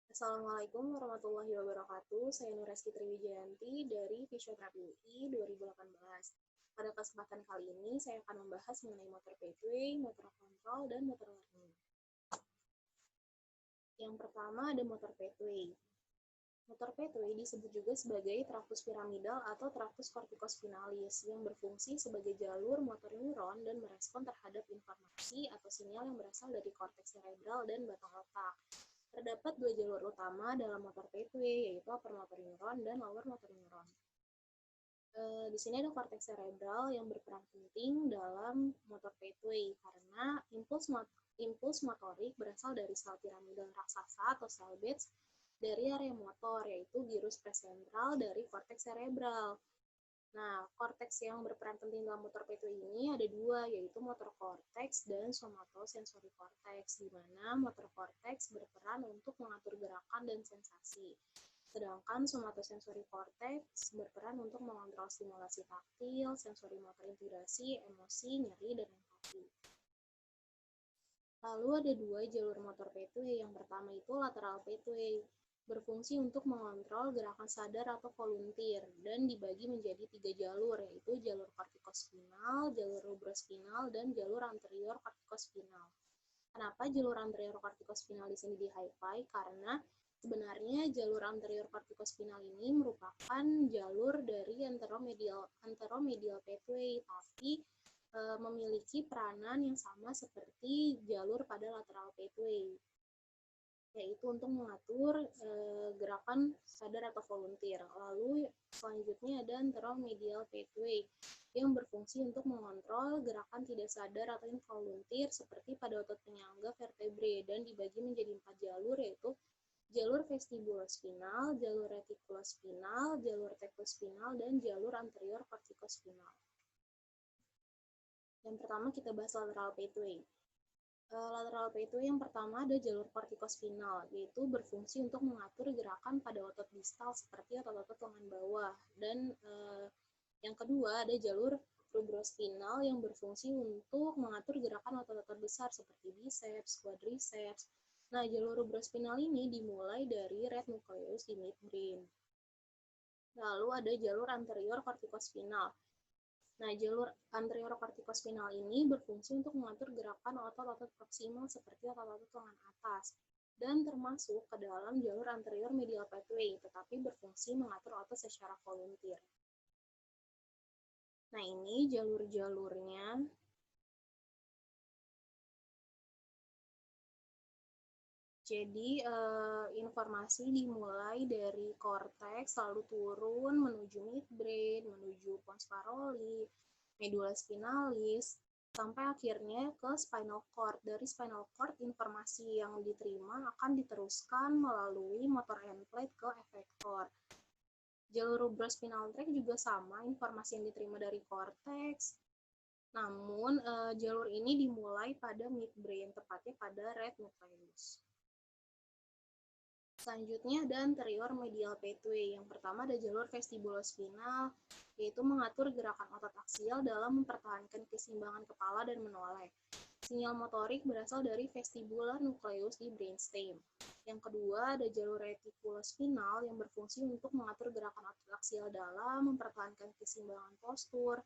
Assalamualaikum warahmatullahi wabarakatuh. Saya Nureski Triwijayanti dari Fisioterapi UI 2018. Pada kesempatan kali ini, saya akan membahas mengenai motor pathway, motor control, dan motor learning. Yang pertama ada motor pathway. Motor pathway disebut juga sebagai tractus piramidal atau tractus corticospinalis yang berfungsi sebagai jalur motor neuron dan merespon terhadap informasi atau sinyal yang berasal dari korteks cerebral dan batang otak. Terdapat dua jalur utama dalam motor pathway, yaitu upper motor neuron dan lower motor neuron. Di sini ada korteks cerebral yang berperan penting dalam motor pathway karena impuls motorik berasal dari sel piramidal raksasa atau sel Bates dari area motor, yaitu gyrus presentral dari korteks cerebral. Nah, korteks yang berperan penting dalam motor pathway ini ada dua, yaitu motor cortex dan somatosensory cortex, di mana motor cortex berperan untuk mengatur gerakan dan sensasi. Sedangkan somatosensory cortex berperan untuk mengontrol stimulasi taktil, sensori motor integrasi, emosi, nyeri, dan empati. Lalu ada dua jalur motor pathway. Yang pertama itu lateral pathway, berfungsi untuk mengontrol gerakan sadar atau volunteer dan dibagi menjadi tiga jalur, yaitu jalur kortikospinal, jalur rubrospinal, dan jalur anterior kortikospinal. Kenapa jalur anterior kortikospinal di sini di-highlight? Karena sebenarnya jalur anterior kortikospinal ini merupakan jalur dari anteromedial pathway, tapi memiliki peranan yang sama seperti jalur pada lateral pathway, yaitu untuk mengatur gerakan sadar atau volunteer. Lalu selanjutnya ada anteromedial pathway yang berfungsi untuk mengontrol gerakan tidak sadar atau involunteer seperti pada otot penyangga vertebrae dan dibagi menjadi 4 jalur, yaitu jalur vestibulospinal, jalur retikulospinal, jalur tectospinal, dan jalur anterior kortikospinal. Yang pertama kita bahas lateral pathway. Lateral pathway yang pertama ada jalur kortikospinal, yaitu berfungsi untuk mengatur gerakan pada otot distal seperti otot-otot lengan bawah. Dan yang kedua ada jalur rubrospinal yang berfungsi untuk mengatur gerakan otot-otot besar seperti biceps, quadriceps. Nah, jalur rubrospinal ini dimulai dari red nucleus di midbrain. Lalu ada jalur anterior kortikospinal. Nah, jalur anterior kortikospinal ini berfungsi untuk mengatur gerakan otot-otot proksimal seperti otot-otot lengan atas dan termasuk ke dalam jalur anterior medial pathway, tetapi berfungsi mengatur otot secara volunteer. Nah, ini jalur-jalurnya. Jadi, informasi dimulai dari korteks, lalu turun menuju midbrain, menuju pons paroli, medula spinalis, sampai akhirnya ke spinal cord. Dari spinal cord, informasi yang diterima akan diteruskan melalui motor end plate ke efektor. Jalur rubrospinal tract juga sama, informasi yang diterima dari korteks. Namun, jalur ini dimulai pada midbrain, tepatnya pada red nucleus. Selanjutnya ada anterior medial pathway. Yang pertama ada jalur vestibulospinal, yaitu mengatur gerakan otot aksial dalam mempertahankan keseimbangan kepala dan menoleh. Sinyal motorik berasal dari vestibular nucleus di brainstem. Yang kedua ada jalur retikulospinal yang berfungsi untuk mengatur gerakan otot aksial dalam mempertahankan keseimbangan postur.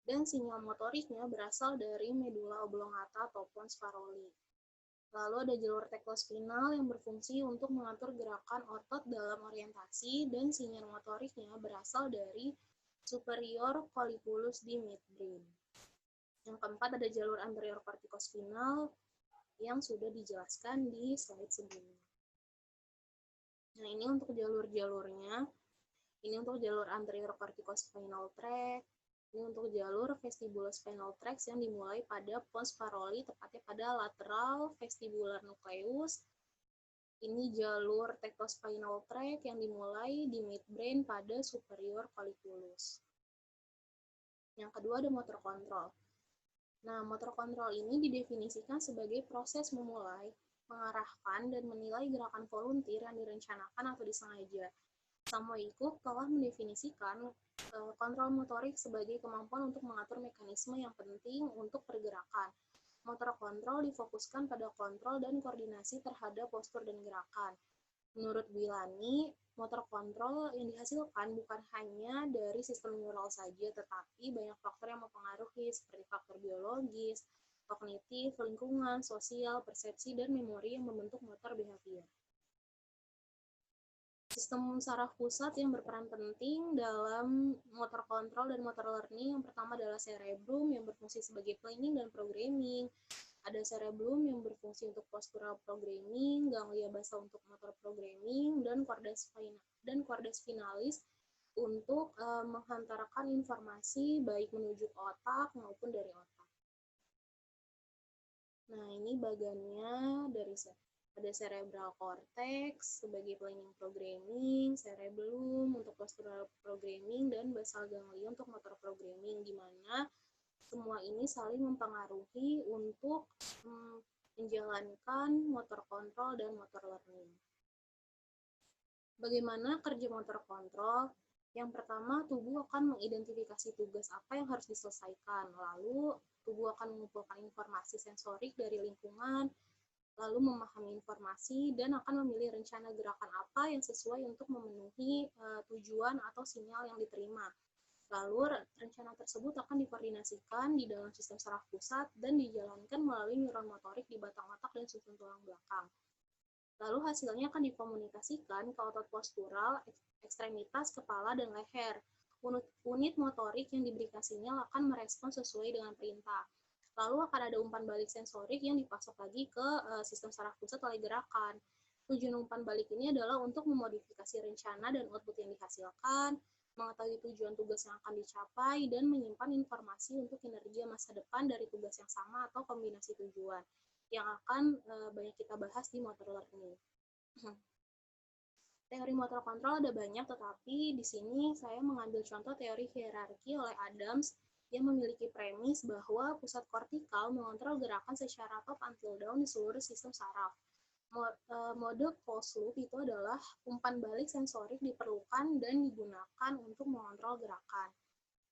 Dan sinyal motoriknya berasal dari medula oblongata atau pons paroli. Lalu ada jalur tectospinal yang berfungsi untuk mengatur gerakan otot dalam orientasi dan sinyal motoriknya berasal dari superior colliculus di midbrain. Yang keempat ada jalur anterior kortikospinal yang sudah dijelaskan di slide sebelumnya. Nah, ini untuk jalur-jalurnya. Ini untuk jalur anterior corticospinal tract. Ini untuk jalur vestibulospinal tract yang dimulai pada pons paroli, tepatnya pada lateral vestibular nucleus. Ini jalur tectospinal tract yang dimulai di midbrain pada superior colliculus. Yang kedua ada motor control. Nah, motor control ini didefinisikan sebagai proses memulai, mengarahkan, dan menilai gerakan volunteer yang direncanakan atau disengaja. Samoyikov telah mendefinisikan kontrol motorik sebagai kemampuan untuk mengatur mekanisme yang penting untuk pergerakan. Motor kontrol difokuskan pada kontrol dan koordinasi terhadap postur dan gerakan. Menurut Wilani, motor kontrol yang dihasilkan bukan hanya dari sistem neural saja, tetapi banyak faktor yang mempengaruhi seperti faktor biologis, kognitif, lingkungan, sosial, persepsi, dan memori yang membentuk motor behavior. Sistem saraf pusat yang berperan penting dalam motor kontrol dan motor learning yang pertama adalah cerebrum yang berfungsi sebagai planning dan programming. Ada cerebellum yang berfungsi untuk postural programming, ganglia basal untuk motor programming, dan corda spinalis untuk menghantarkan informasi baik menuju ke otak maupun dari otak. Nah, ini bagiannya dari ada cerebral cortex sebagai planning programming, cerebellum untuk postural programming, dan basal ganglia untuk motor programming, di mana semua ini saling mempengaruhi untuk menjalankan motor kontrol dan motor learning. Bagaimana kerja motor kontrol? Yang pertama, tubuh akan mengidentifikasi tugas apa yang harus diselesaikan. Lalu, tubuh akan mengumpulkan informasi sensorik dari lingkungan, lalu memahami informasi, dan akan memilih rencana gerakan apa yang sesuai untuk memenuhi tujuan atau sinyal yang diterima. Lalu rencana tersebut akan dikoordinasikan di dalam sistem saraf pusat dan dijalankan melalui neuron motorik di batang otak dan susun tulang belakang. Lalu hasilnya akan dikomunikasikan ke otot postural, ekstremitas, kepala, dan leher. Unit motorik yang diberikan sinyal akan merespons sesuai dengan perintah. Lalu akan ada umpan balik sensorik yang dipasok lagi ke sistem saraf pusat oleh gerakan. Tujuan umpan balik ini adalah untuk memodifikasi rencana dan output yang dihasilkan, mengetahui tujuan tugas yang akan dicapai, dan menyimpan informasi untuk kinerja masa depan dari tugas yang sama atau kombinasi tujuan, yang akan banyak kita bahas di motor learning. Teori motor kontrol ada banyak, tetapi di sini saya mengambil contoh teori hierarki oleh Adams yang memiliki premis bahwa pusat kortikal mengontrol gerakan secara top until down di seluruh sistem saraf. Mode closed loop itu adalah umpan balik sensorik diperlukan dan digunakan untuk mengontrol gerakan.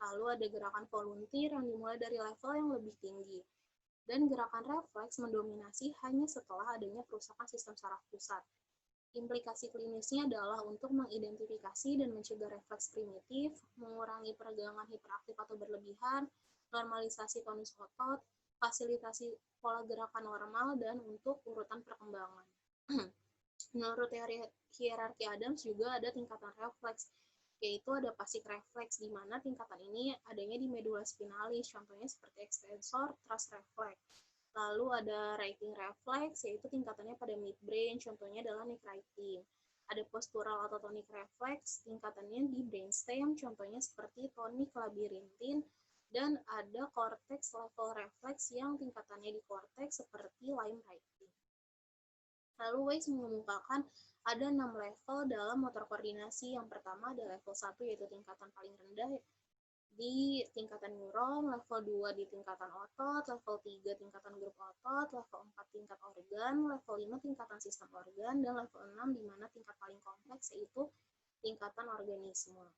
Lalu ada gerakan volunteer yang dimulai dari level yang lebih tinggi. Dan gerakan refleks mendominasi hanya setelah adanya kerusakan sistem saraf pusat. Implikasi klinisnya adalah untuk mengidentifikasi dan mencegah refleks primitif, mengurangi peregangan hiperaktif atau berlebihan, normalisasi tonus otot, fasilitasi pola gerakan normal, dan untuk urutan perkembangan. Menurut teori hierarki Adams juga ada tingkatan refleks, yaitu ada pasif refleks, di mana tingkatan ini adanya di medula spinalis, contohnya seperti extensor thrust reflex. Lalu ada writing reflex, yaitu tingkatannya pada midbrain, contohnya adalah neck writing. Ada postural atau tonic reflex, tingkatannya di brainstem, contohnya seperti tonic labirintin. Dan ada cortex level reflex yang tingkatannya di cortex seperti line writing. Lalu Weiss mengemukakan ada 6 level dalam motor koordinasi. Yang pertama ada level 1, yaitu tingkatan paling rendah di tingkatan neuron, level 2 di tingkatan otot, level 3 tingkatan grup otot, level 4 tingkat organ, level 5 tingkatan sistem organ, dan level 6 di mana tingkat paling kompleks yaitu tingkatan organisme.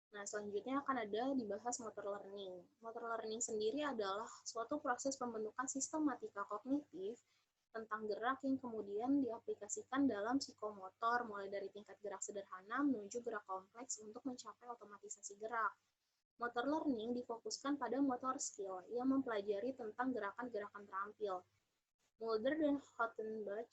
Nah, selanjutnya akan ada dibahas motor learning. Motor learning sendiri adalah suatu proses pembentukan sistematika kognitif tentang gerak yang kemudian diaplikasikan dalam psikomotor, mulai dari tingkat gerak sederhana menuju gerak kompleks untuk mencapai otomatisasi gerak. Motor learning difokuskan pada motor skill yang mempelajari tentang gerakan-gerakan terampil. Mulder dan Hottenbach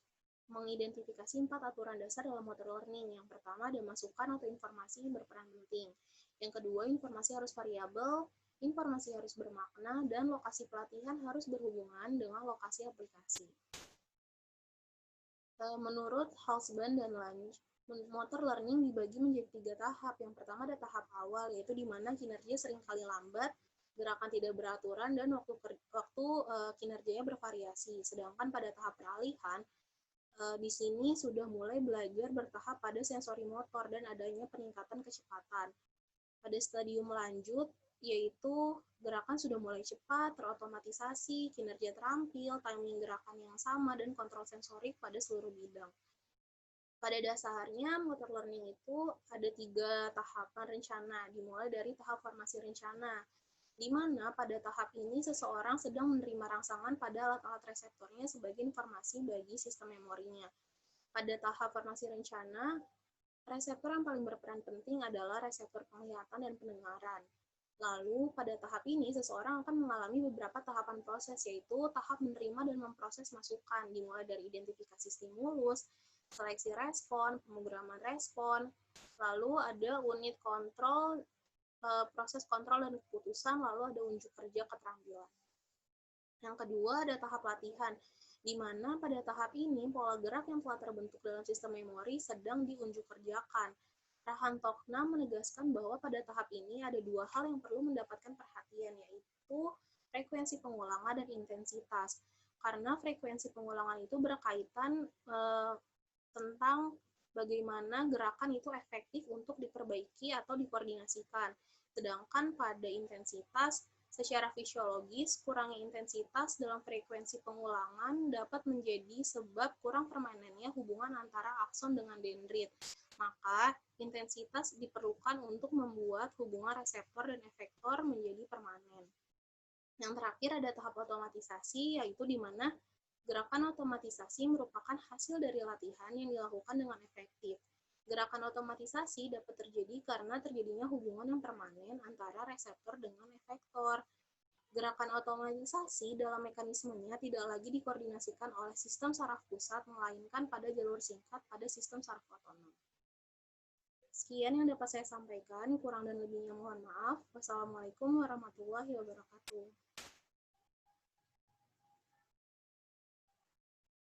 mengidentifikasi 4 aturan dasar dalam motor learning. Yang pertama ada masukan atau informasi berperan penting. Yang kedua, informasi harus variabel, informasi harus bermakna, dan lokasi pelatihan harus berhubungan dengan lokasi aplikasi. Menurut Husband dan Lange, motor learning dibagi menjadi 3 tahap. Yang pertama ada tahap awal, yaitu di mana kinerja seringkali lambat, gerakan tidak beraturan, dan waktu kinerjanya bervariasi. Sedangkan pada tahap peralihan, di sini sudah mulai belajar bertahap pada sensori motor dan adanya peningkatan kecepatan. Pada stadium lanjut, yaitu gerakan sudah mulai cepat, terotomatisasi, kinerja terampil, timing gerakan yang sama, dan kontrol sensorik pada seluruh bidang. Pada dasarnya, motor learning itu ada 3 tahapan rencana, dimulai dari tahap formasi rencana, di mana pada tahap ini seseorang sedang menerima rangsangan pada alat-alat reseptornya sebagai informasi bagi sistem memorinya. Pada tahap formasi rencana, reseptor yang paling berperan penting adalah reseptor penglihatan dan pendengaran. Lalu, pada tahap ini, seseorang akan mengalami beberapa tahapan proses, yaitu tahap menerima dan memproses masukan, dimulai dari identifikasi stimulus, seleksi respon, pemrograman respon, lalu ada unit kontrol, proses kontrol dan keputusan, lalu ada unjuk kerja keterampilan. Yang kedua, ada tahap latihan, di mana pada tahap ini pola gerak yang telah terbentuk dalam sistem memori sedang diunjuk kerjakan. Rahan Tokna menegaskan bahwa pada tahap ini ada dua hal yang perlu mendapatkan perhatian, yaitu frekuensi pengulangan dan intensitas. Karena frekuensi pengulangan itu berkaitan tentang bagaimana gerakan itu efektif untuk diperbaiki atau dikoordinasikan. Sedangkan pada intensitas, secara fisiologis, kurangnya intensitas dalam frekuensi pengulangan dapat menjadi sebab kurang permanennya hubungan antara akson dengan dendrit. Maka, intensitas diperlukan untuk membuat hubungan reseptor dan efektor menjadi permanen. Yang terakhir ada tahap otomatisasi, yaitu di mana gerakan otomatisasi merupakan hasil dari latihan yang dilakukan dengan efektif. Gerakan otomatisasi dapat terjadi karena terjadinya hubungan yang permanen antara reseptor dengan efektor. Gerakan otomatisasi dalam mekanismenya tidak lagi dikoordinasikan oleh sistem saraf pusat, melainkan pada jalur singkat pada sistem saraf otonom. Sekian yang dapat saya sampaikan, kurang dan lebihnya mohon maaf. Wassalamualaikum warahmatullahi wabarakatuh.